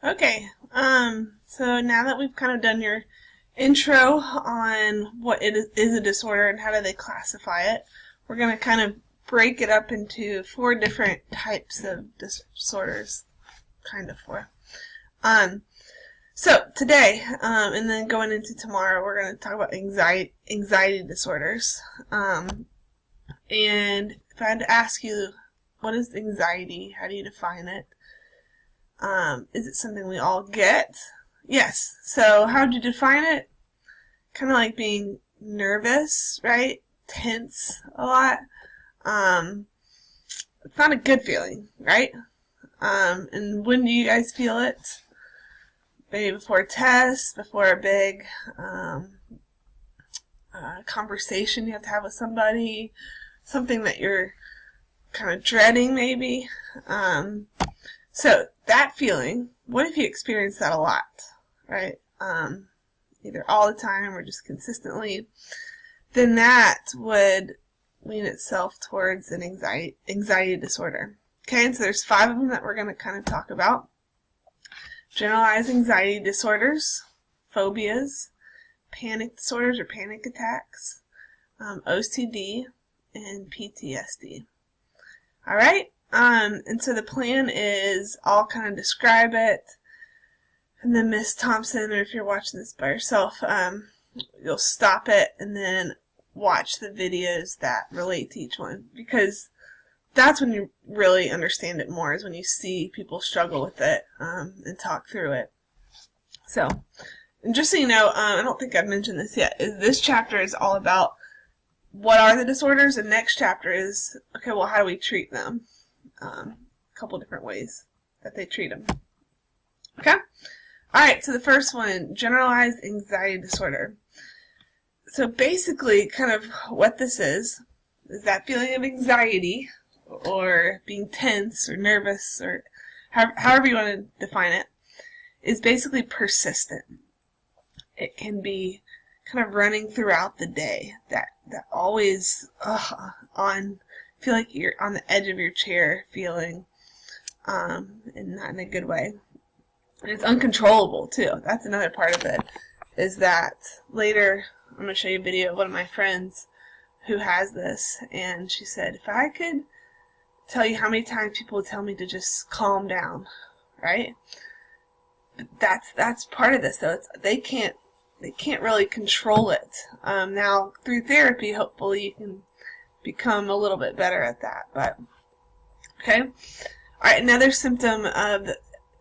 Okay, so now that we've kind of done your intro on what is a disorder and how do they classify it, we're going to kind of break it up into 4 different types of disorders, kind of 4. So today, and then going into tomorrow, we're going to talk about anxiety disorders. And if I had to ask you, what is anxiety? How do you define it? Is it something we all get? Yes. So how would you define it? Kind of like being nervous, right? Tense a lot. It's not a good feeling, right? And when do you guys feel it? Maybe before a test, before a big conversation you have to have with somebody, something that you're kind of dreading maybe. So that feeling, what if you experience that a lot, right? Either all the time or just consistently, then that would lean itself towards an anxiety disorder. Okay, and so there's 5 of them that we're going to kind of talk about. Generalized anxiety disorders, phobias, panic disorders or panic attacks, OCD, and PTSD. All right? And so the plan is I'll kind of describe it, and then Miss Thompson, or if you're watching this by yourself, you'll stop it and then watch the videos that relate to each one, because that's when you really understand it more, is when you see people struggle with it and talk through it. So, and just so you know, I don't think I've mentioned this yet, is this chapter is all about what are the disorders, and next chapter is, okay, well, how do we treat them? A couple different ways that they treat them. Okay? Alright, so the first one, generalized anxiety disorder. So basically, kind of what this is that feeling of anxiety, or being tense or nervous, or however you want to define it, is basically persistent. It can be kind of running throughout the day, that always feel like you're on the edge of your chair feeling, and not in a good way. And it's uncontrollable too. That's another part of it, is that later I'm going to show you a video of one of my friends who has this, and she said, if I could tell you how many times people tell me to just calm down, right? That's part of this, though. They can't really control it. Now through therapy, hopefully you can become a little bit better at that. But okay, all right. Another symptom of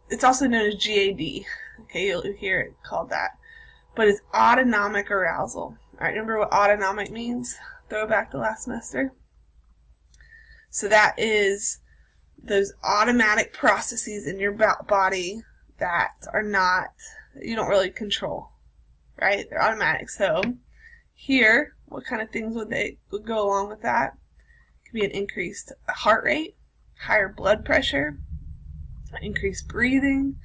it's also known as GAD. Okay, you'll hear it called that, but it's autonomic arousal. All right, remember what autonomic means? Throw it back to last semester. So that is those automatic processes in your body that are not, you don't really control, right? They're automatic. So here, what kind of things would go along with that? It could be an increased heart rate, higher blood pressure, increased breathing.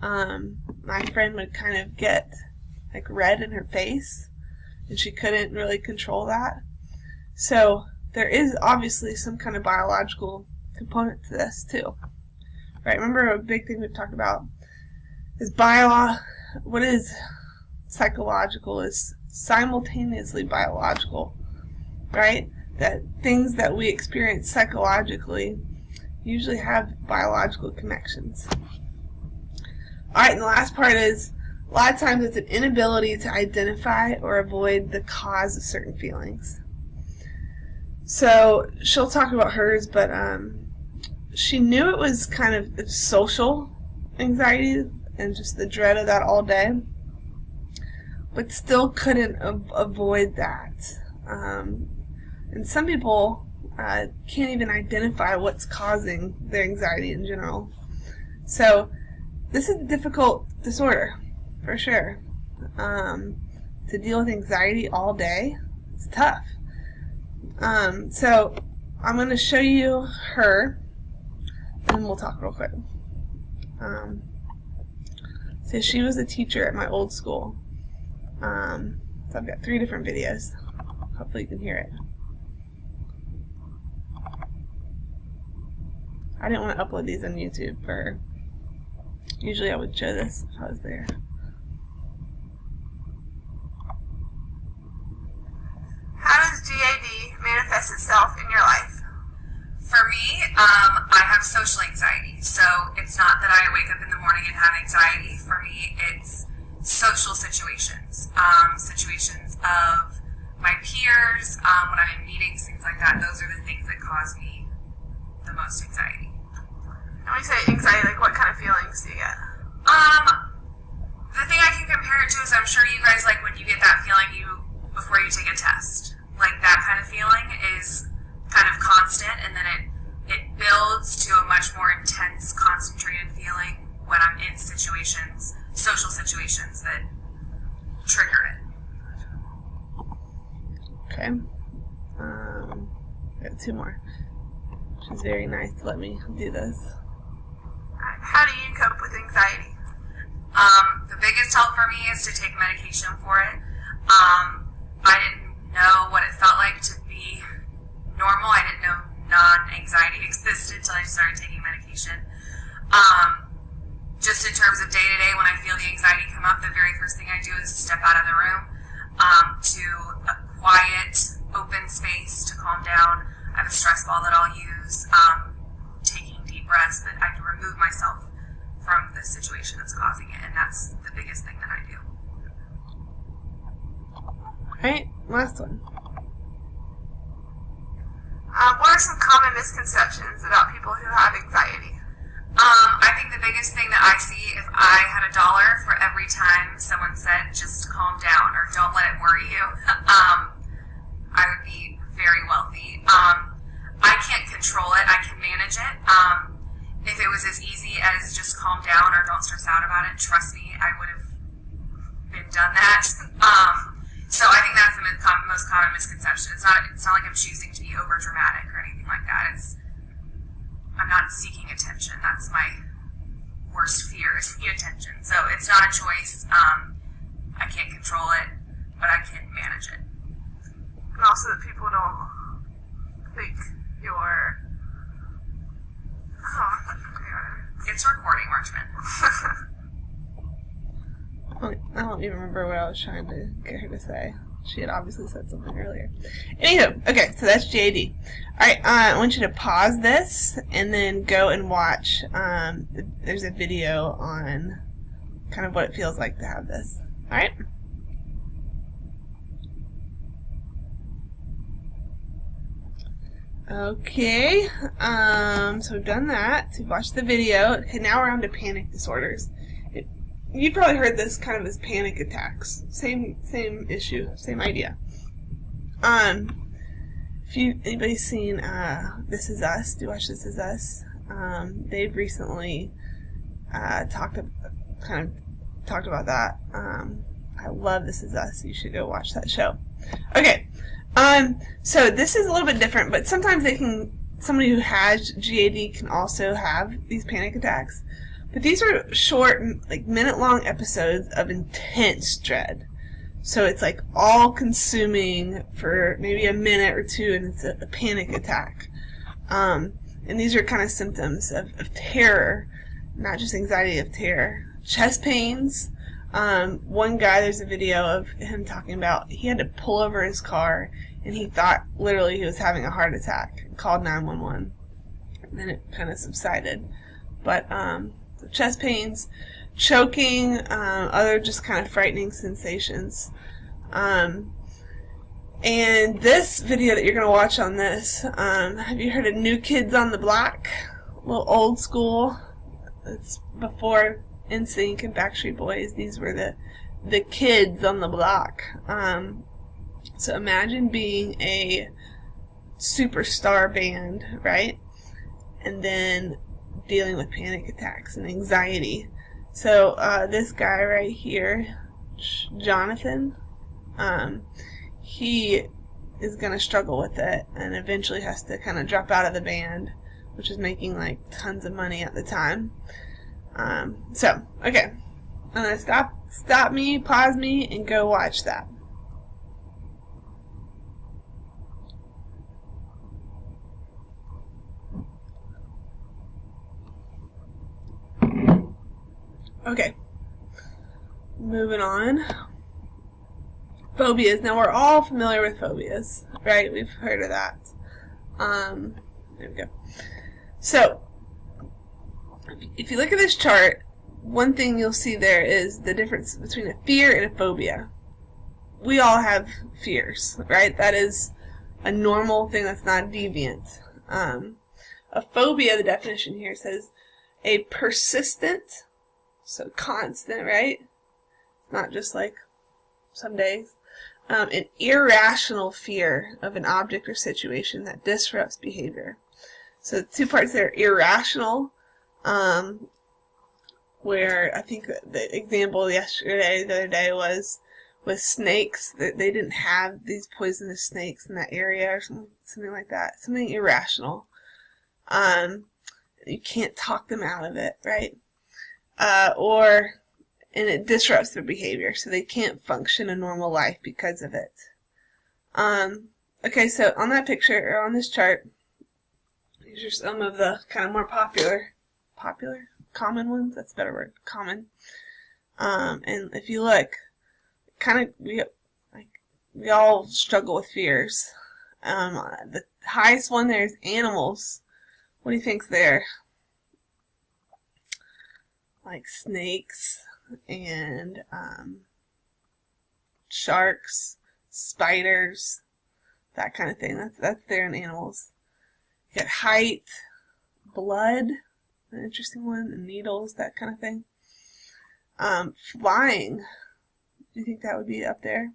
My friend would kind of get like red in her face, and she couldn't really control that. So there is obviously some kind of biological component to this too, right? Remember, a big thing we've talked about is what is psychological is simultaneously biological, right? That things that we experience psychologically usually have biological connections. Alright, and the last part is, a lot of times it's an inability to identify or avoid the cause of certain feelings. So she'll talk about hers, but she knew it was kind of social anxiety and just the dread of that all day, but still couldn't avoid that. And some people can't even identify what's causing their anxiety in general. So this is a difficult disorder, for sure. To deal with anxiety all day, it's tough. So I'm going to show you her, and we'll talk real quick. So she was a teacher at my old school. So I've got 3 different videos. Hopefully you can hear it. I didn't want to upload these on YouTube for Usually I would show this if I was there. How does GAD manifest itself in your life? For me, I have social anxiety. So it's not that I wake up in the morning and have anxiety. For me, it's social situations. Situations of my peers, when I'm in meetings, things like that. Those are the things that cause me the most anxiety. And when you say anxiety, like what kind of feelings do you get? The thing I can compare it to is I'm sure you guys like when you get that feeling before you take a test. Like that kind of feeling is kind of constant, and then it builds to a much more intense, concentrated feeling when I'm in situations, social situations that trigger it. Okay. I got 2 more. She's very nice to let me do this. How do you cope with anxiety? The biggest help for me is to take medication for it. I didn't know what it felt like to be normal. I didn't know non-anxiety existed until I started taking medication. Just in terms of day-to-day, when I feel the anxiety come up, the very first thing I do is step out of the room to a quiet, open space to calm down. I have a stress ball that I'll use, taking deep breaths, but I can remove myself from the situation that's causing it, and that's the biggest thing that I do. Alright, last one. What are some common misconceptions about people who have anxiety? I think the biggest thing that I see, if I had $1 for every time someone said, just calm down or don't let it worry you, I would be very wealthy. I can't control it. I can manage it. If it was as easy as just calm down or don't stress out about it, trust me, I would have been done that. So I think that's the most common misconception. It's not like I'm choosing to be over dramatic or anything like that. I'm not seeking attention. That's my worst fear, is the attention. So it's not a choice. I can't control it, but I can manage it. And also that people don't think you're... It's recording, Marchman. I don't even remember what I was trying to get her to say. She had obviously said something earlier. Anywho, okay, so that's GAD. Alright, I want you to pause this and then go and watch. There's a video on kind of what it feels like to have this. Alright? Okay, so we've done that. So we've watched the video. Okay, now we're on to panic disorders. You've probably heard this kind of as panic attacks. Same issue, same idea. If anybody's seen This Is Us, do you watch This Is Us? They've recently talked about that. I love This Is Us. You should go watch that show. Okay. So this is a little bit different, but sometimes somebody who has GAD can also have these panic attacks. But these are short, like minute-long episodes of intense dread. So it's like all-consuming for maybe a minute or two, and it's a panic attack. And these are kind of symptoms of terror, not just anxiety, of terror. Chest pains. One guy, there's a video of him talking about he had to pull over his car, and he thought literally he was having a heart attack. Called 911, and then it kind of subsided. But so chest pains, choking, other just kind of frightening sensations. And this video that you're going to watch on this, have you heard of New Kids on the Block? A little old school. It's before NSYNC and Backstreet Boys. These were the kids on the block. So imagine being a superstar band, right? And then dealing with panic attacks and anxiety. So this guy right here, Jonathan, he is going to struggle with it and eventually has to kind of drop out of the band, which is making like tons of money at the time. So, okay. I'm going to stop me, pause me, and go watch that. Okay. Moving on. Phobias. Now, we're all familiar with phobias, right? We've heard of that. There we go. So, if you look at this chart, one thing you'll see there is the difference between a fear and a phobia. We all have fears, right? That is a normal thing that's not deviant. A phobia, the definition here says, a persistent, so constant, right? It's not just like some days. An irrational fear of an object or situation that disrupts behavior. So the two parts there, irrational, where I think the example the other day was with snakes, that they didn't have these poisonous snakes in that area or something like that. Something irrational. You can't talk them out of it, right? And it disrupts their behavior, so they can't function a normal life because of it. Okay, so on that picture, or on this chart, these are some of the kind of more common ones, that's a better word, common. And if you look, we all struggle with fears. The highest one there is animals. What do you think's there? Like snakes and sharks, spiders, that kind of thing. That's there in animals. You got height, blood, an interesting one, and needles, that kind of thing. Flying, do you think that would be up there?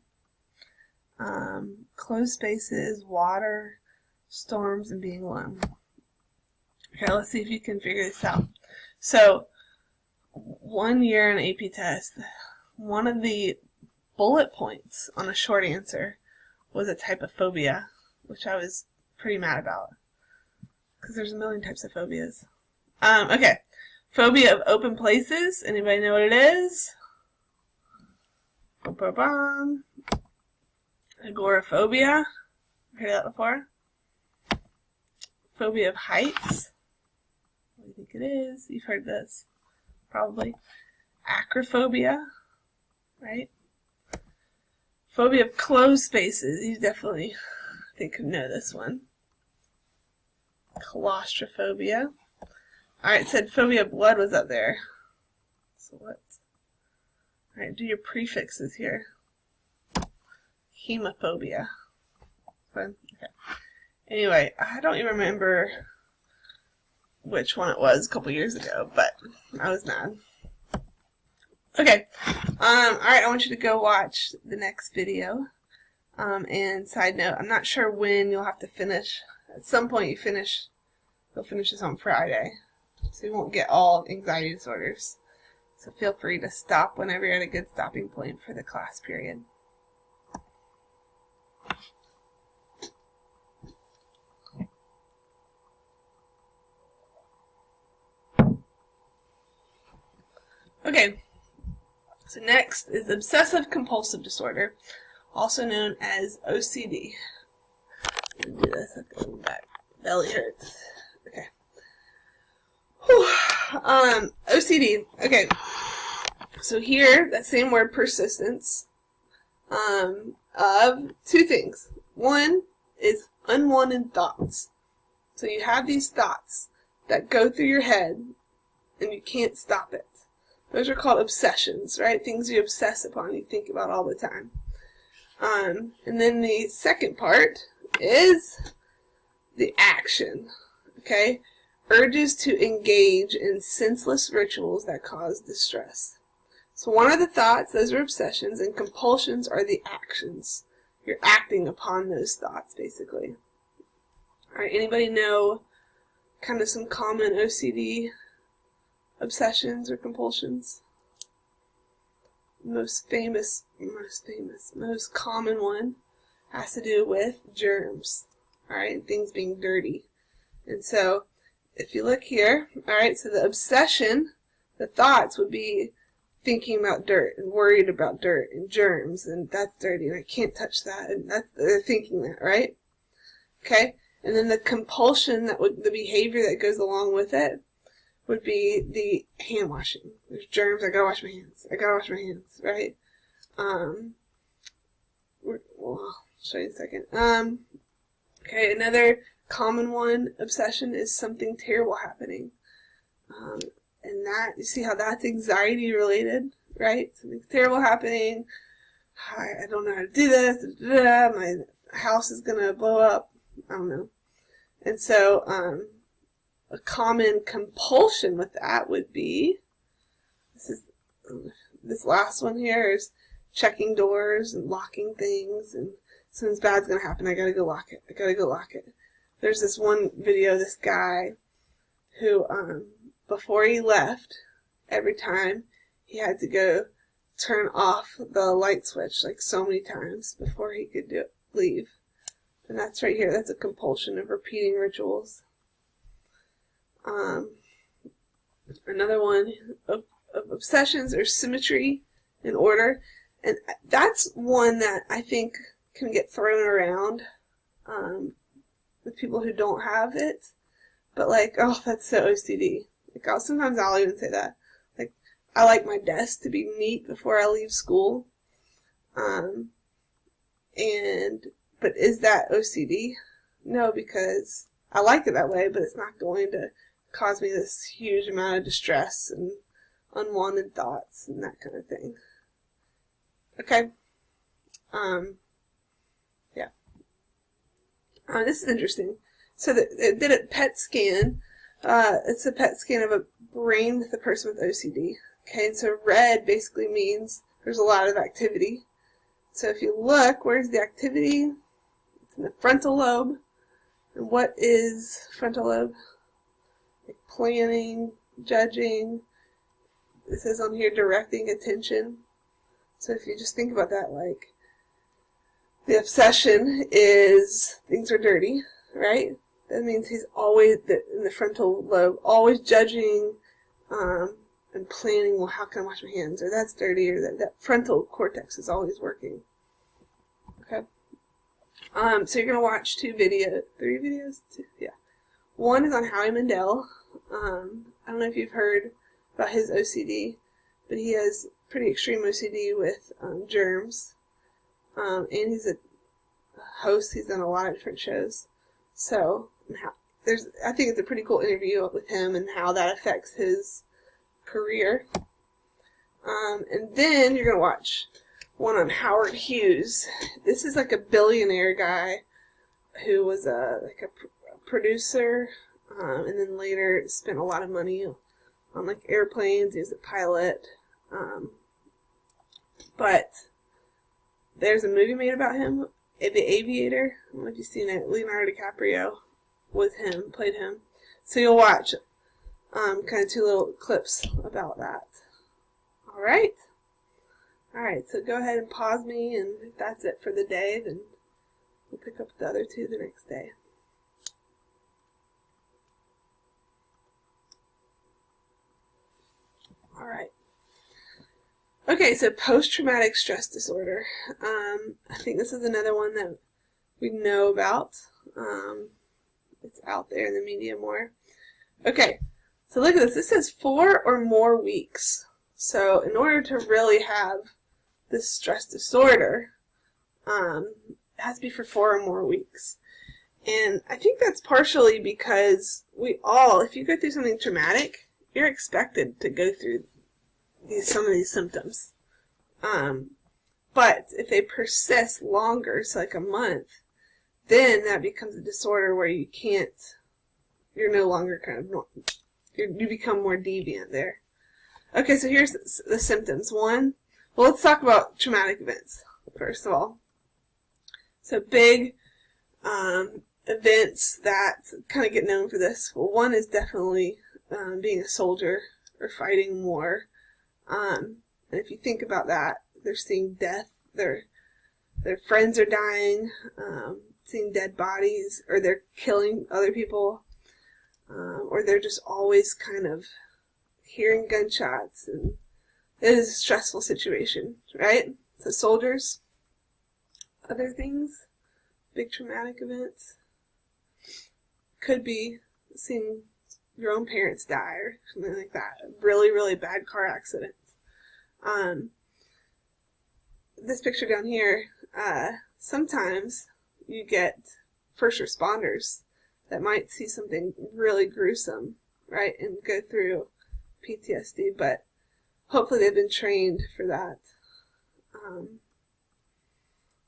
Closed spaces, water, storms, and being alone. Okay, let's see if you can figure this out. So, one year in an AP test, one of the bullet points on a short answer was a type of phobia, which I was pretty mad about, because there's a million types of phobias. Okay, phobia of open places. Anybody know what it is? Agoraphobia. Heard that before? Phobia of heights. What do you think it is? You've heard this, probably. Acrophobia, right? Phobia of closed spaces. You definitely, I think, could know this one. Claustrophobia. Alright, it said phobia of blood was up there. So what? Alright, do your prefixes here. Hemophobia. Fun. Okay. Anyway, I don't even remember which one it was a couple years ago, but I was mad. Okay. Alright, I want you to go watch the next video. And side note, I'm not sure when you'll have to finish. At some point you'll finish this on Friday. So you won't get all anxiety disorders. So feel free to stop whenever you're at a good stopping point for the class period. Okay, so next is obsessive compulsive disorder, also known as OCD. I'm going to do this, I'm going back. Belly hurts. Okay. Whew. OCD. Okay. So here, that same word, persistence, of two things. One is unwanted thoughts. So you have these thoughts that go through your head and you can't stop it. Those are called obsessions, right? Things you obsess upon, you think about all the time. And then the second part is the action, okay? Urges to engage in senseless rituals that cause distress. So one are the thoughts, those are obsessions, and compulsions are the actions. You're acting upon those thoughts, basically. All right, anybody know kind of some common OCD obsessions or compulsions? Most common one has to do with germs, alright, things being dirty. And so, if you look here, alright, so the obsession, the thoughts would be thinking about dirt and worried about dirt and germs, and that's dirty and I can't touch that, and they're thinking that, right? Okay, and then the compulsion, the behavior that goes along with it, would be the hand washing. There's germs. I gotta wash my hands. I gotta wash my hands. Right? I'll show you in a second. Okay, another common one, obsession, is something terrible happening. And that, you see how that's anxiety related, right? Something's terrible happening. I don't know how to do this. My house is going to blow up. I don't know. And so a common compulsion with that would be, this last one here is checking doors and locking things, and something's bad's going to happen. I got to go lock it. I got to go lock it. There's this one video of this guy who, before he left, every time he had to go turn off the light switch like so many times before he could leave. And that's right here. That's a compulsion of repeating rituals. Another one of obsessions are symmetry and order. And that's one that I think can get thrown around with people who don't have it. But like, oh, that's so OCD. Like, sometimes I'll even say that. Like, I like my desk to be neat before I leave school. But is that OCD? No, because I like it that way, but it's not going to cause me this huge amount of distress and unwanted thoughts and that kind of thing. Okay. Yeah. This is interesting. So they did a PET scan. It's a PET scan of a brain with a person with OCD. Okay, and so red basically means there's a lot of activity. So if you look, where's the activity? It's in the frontal lobe. And what is frontal lobe? Like planning, judging. It says on here directing attention. So if you just think about that, like, the obsession is things are dirty, right? That means he's always in the frontal lobe, always judging and planning, well, how can I wash my hands? Or that's dirty, or that frontal cortex is always working. Okay? So you're going to watch three videos? Yeah. One is on Howie Mandel. I don't know if you've heard about his OCD, but he has pretty extreme OCD with germs. And he's a host. He's done a lot of different shows. So I think it's a pretty cool interview with him and how that affects his career. And then you're going to watch one on Howard Hughes. This is like a billionaire guy who was a producer, and then later spent a lot of money on like airplanes. He was a pilot. But there's a movie made about him, The Aviator. I don't know if you've seen it. Leonardo DiCaprio played him. So you'll watch kind of two little clips about that. Alright? Alright, so go ahead and pause me, and if that's it for the day, then we'll pick up the other two the next day. Alright. Okay, so post-traumatic stress disorder. I think this is another one that we know about. It's out there in the media more. Okay, so look at this. This says 4 or more weeks. So in order to really have this stress disorder, it has to be for 4 or more weeks. And I think that's partially because if you go through something traumatic, you're expected to go through some of these symptoms. But if they persist longer, so like a month, then that becomes a disorder where you're no longer you become more deviant there. Okay, so here's the symptoms. Let's talk about traumatic events, first of all. So big events that kind of get known for this. Well, one is definitely being a soldier or fighting war. And if you think about that, they're seeing death, their friends are dying, seeing dead bodies, or they're killing other people, or they're just always kind of hearing gunshots, and it is a stressful situation, right? So soldiers, other things, big traumatic events, could be seeing your own parents die or something like that. Really, really bad car accidents. This picture down here, sometimes you get first responders that might see something really gruesome, right, and go through PTSD, but hopefully they've been trained for that.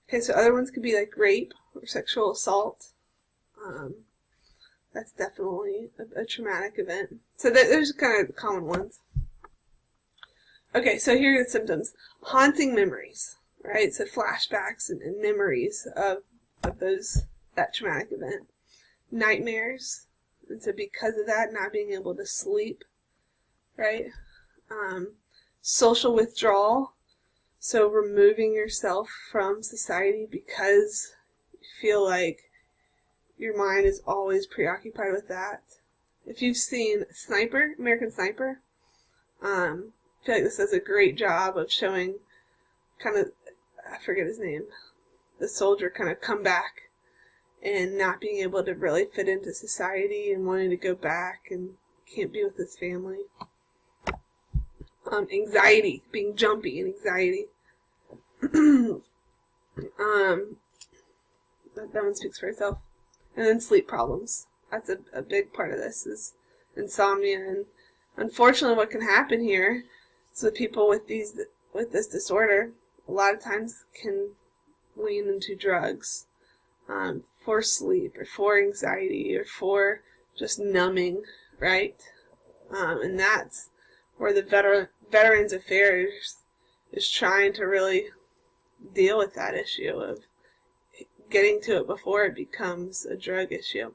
Okay, so other ones could be like rape or sexual assault. That's definitely a traumatic event. So those are kind of the common ones. Okay, so here are the symptoms. Haunting memories, right? So flashbacks and memories of that traumatic event. Nightmares, and so because of that, not being able to sleep, right? Social withdrawal, so removing yourself from society because you feel like your mind is always preoccupied with that. If you've seen Sniper, American Sniper, I feel like this does a great job of showing kind of, I forget his name, the soldier kind of come back and not being able to really fit into society and wanting to go back and can't be with his family. Anxiety, being jumpy and anxiety. That one speaks for itself. And then sleep problems. That's a big part of this, is insomnia. And unfortunately what can happen here is that people with this disorder a lot of times can lean into drugs for sleep or for anxiety or for just numbing, right? And that's where the Veterans Affairs is trying to really deal with that issue of getting to it before it becomes a drug issue.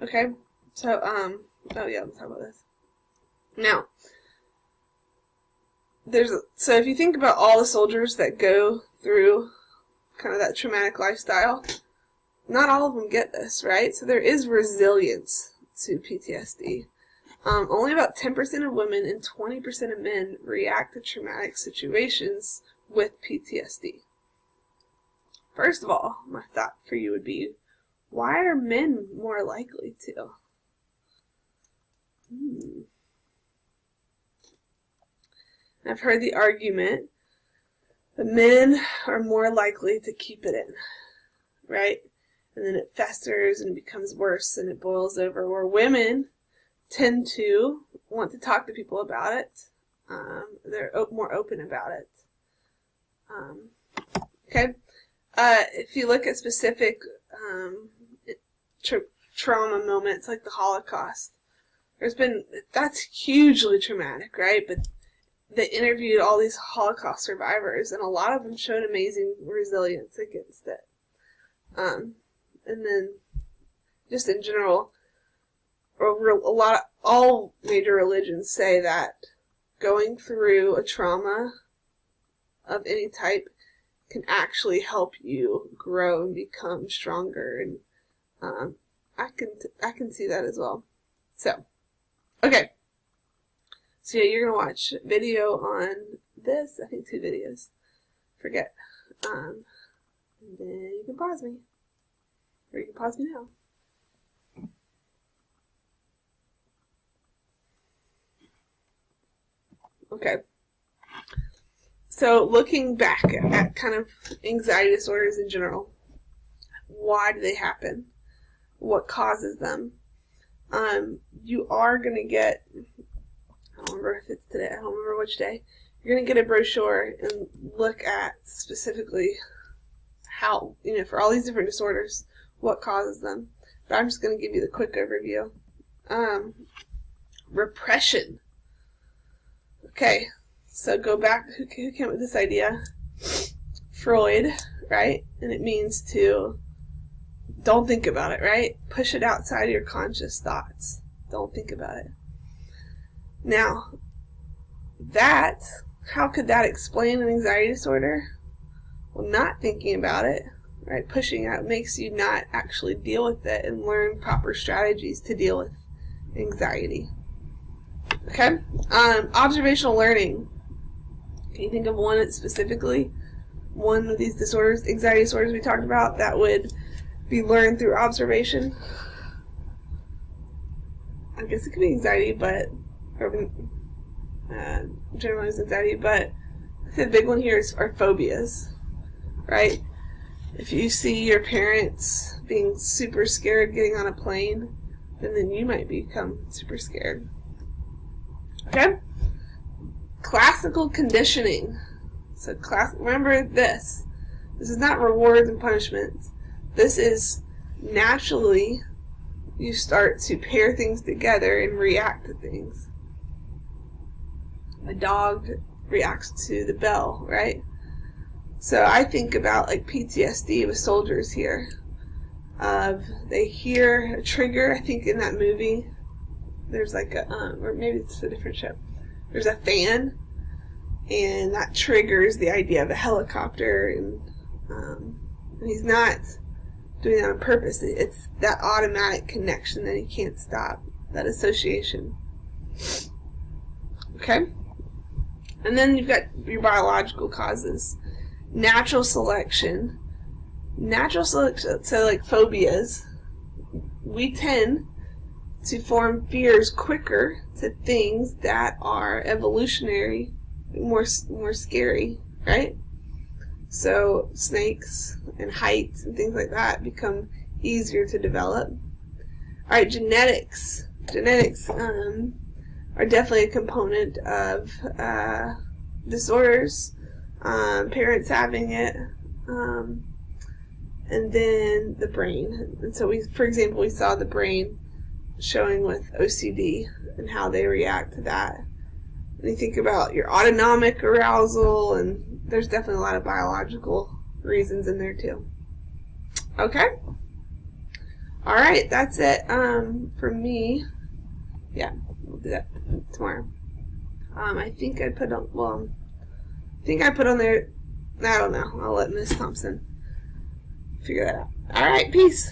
Okay, so, oh yeah, let's talk about this. Now, so if you think about all the soldiers that go through kind of that traumatic lifestyle, not all of them get this, right? So there is resilience to PTSD. Only about 10% of women and 20% of men react to traumatic situations with PTSD. First of all, my thought for you would be, why are men more likely to? I've heard the argument that men are more likely to keep it in, right? And then it festers and it becomes worse and it boils over, where women tend to want to talk to people about it. They're more open about it. Okay. If you look at specific trauma moments like the Holocaust, that's hugely traumatic, right? But they interviewed all these Holocaust survivors, and a lot of them showed amazing resilience against it. And then, just in general, all major religions say that going through a trauma of any type can actually help you grow and become stronger, and I can see that as well. So, okay. So yeah, you're gonna watch a video on this. I think 2 videos. Forget. And then you can pause me, or you can pause me now. Okay. So looking back at kind of anxiety disorders in general, why do they happen? What causes them? You are going to get, I don't remember if it's today, I don't remember which day, you're going to get a brochure and look at specifically how, for all these different disorders, what causes them. But I'm just going to give you the quick overview. Repression. Okay, so go back, who came up with this idea? Freud, right? And it means to don't think about it, right? Push it outside of your conscious thoughts. Don't think about it. Now, how could that explain an anxiety disorder? Well, not thinking about it, right? Pushing it out makes you not actually deal with it and learn proper strategies to deal with anxiety. Okay? Observational learning. Can you think of one specifically? One of these disorders, anxiety disorders we talked about, that would be learned through observation? I guess it could be anxiety, or generalized anxiety, but the big one here are phobias, right? If you see your parents being super scared getting on a plane, then you might become super scared. Okay? Classical conditioning. So remember this. This is not rewards and punishments. This is naturally you start to pair things together and react to things. The dog reacts to the bell, right? So I think about like PTSD with soldiers here. They hear a trigger. I think in that movie, there's like a, or maybe it's a different show. There's a fan, and that triggers the idea of a helicopter, and he's not doing that on purpose. It's that automatic connection that he can't stop, that association. Okay? And then you've got your biological causes. Natural selection. So like phobias, we tend to form fears quicker to things that are evolutionary, more scary, right? So snakes and heights and things like that become easier to develop. Alright, genetics. Genetics are definitely a component of disorders, parents having it, and then the brain. And so for example, we saw the brain showing with OCD and how they react to that. And you think about your autonomic arousal, and there's definitely a lot of biological reasons in there too. Okay? Alright, that's it for me. Yeah, we'll do that tomorrow. I think I put on, there, I don't know. I'll let Miss Thompson figure that out. Alright, peace.